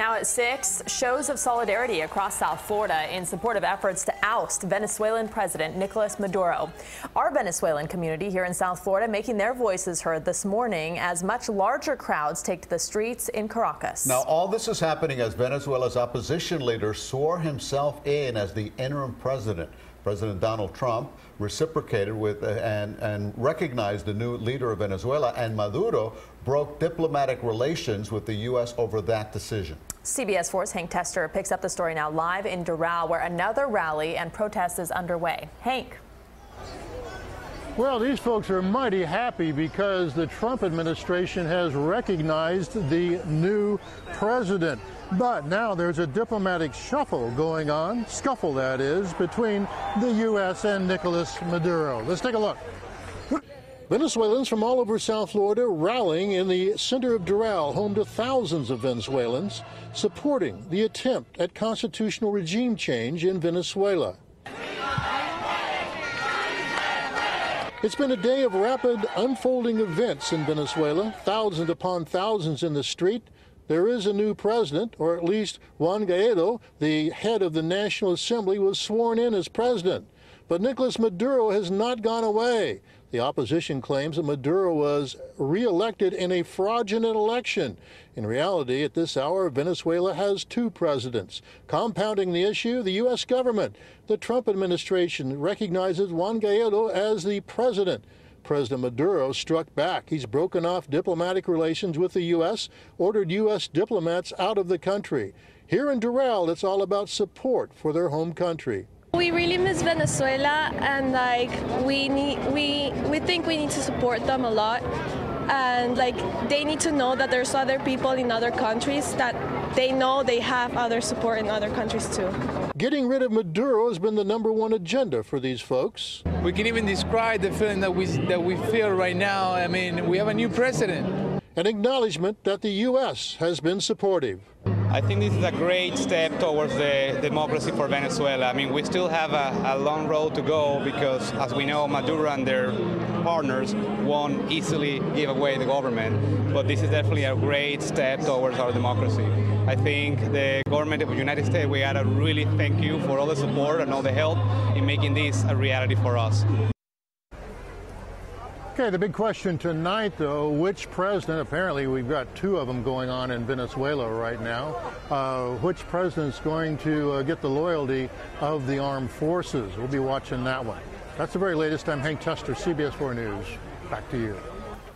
Now at 6, shows of solidarity across South Florida in support of efforts to oust Venezuelan President Nicolas Maduro. Our Venezuelan community here in South Florida making their voices heard this morning as much larger crowds take to the streets in Caracas. Now, all this is happening as Venezuela's opposition leader swore himself in as the interim president. President Donald Trump reciprocated with and recognized the new leader of Venezuela, and Maduro broke diplomatic relations with the U.S. over that decision. CBS 4's Hank Tester picks up the story now live in Doral, where another rally and protest is underway. Hank. Well, these folks are mighty happy because the Trump administration has recognized the new president. But now there's a diplomatic scuffle going on, that is, between the U.S. and Nicolas Maduro. Let's take a look. Venezuelans from all over South Florida rallying in the center of Doral, home to thousands of Venezuelans, supporting the attempt at constitutional regime change in Venezuela. It's been a day of rapid unfolding events in Venezuela, thousands upon thousands in the street. There is a new president, or at least Juan Guaido, the head of the National Assembly, was sworn in as president. But Nicolas Maduro has not gone away. The opposition claims that Maduro was re-elected in a fraudulent election. In reality, at this hour, Venezuela has two presidents. Compounding the issue, the U.S. government. The Trump administration recognizes Juan Guaido as the president. President Maduro struck back. He's broken off diplomatic relations with the U.S., ordered U.S. diplomats out of the country. Here in Doral, it's all about support for their home country. We really miss Venezuela, and we think we need to support them a lot, and they need to know that there's other people in other countries that they know they have other support in other countries too. Getting rid of Maduro has been the #1 agenda for these folks. We can even describe the feeling that we feel right now. I mean, we have a new president. An acknowledgement that the U.S. has been supportive. I think this is a great step towards the democracy for Venezuela. I mean, we still have a long road to go because, as we know, Maduro and their partners won't easily give away the government. But this is definitely a great step towards our democracy. I think the government of the United States, we gotta really thank you for all the support and all the help in making this a reality for us. Okay, the big question tonight, though, which president, apparently we've got two of them going on in Venezuela right now, which president's going to get the loyalty of the armed forces? We'll be watching that one. That's the very latest. I'm Hank Tester, CBS 4 News. Back to you.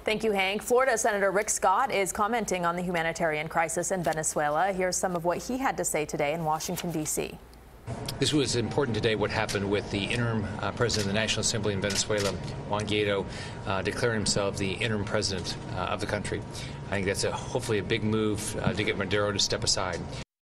Thank you, Hank. Florida Senator Rick Scott is commenting on the humanitarian crisis in Venezuela. Here's some of what he had to say today in Washington, D.C. This was important today, what happened with the interim president of the National Assembly in Venezuela, Juan Guaido, declaring himself the interim president of the country. I think that's hopefully a big move to get Maduro to step aside.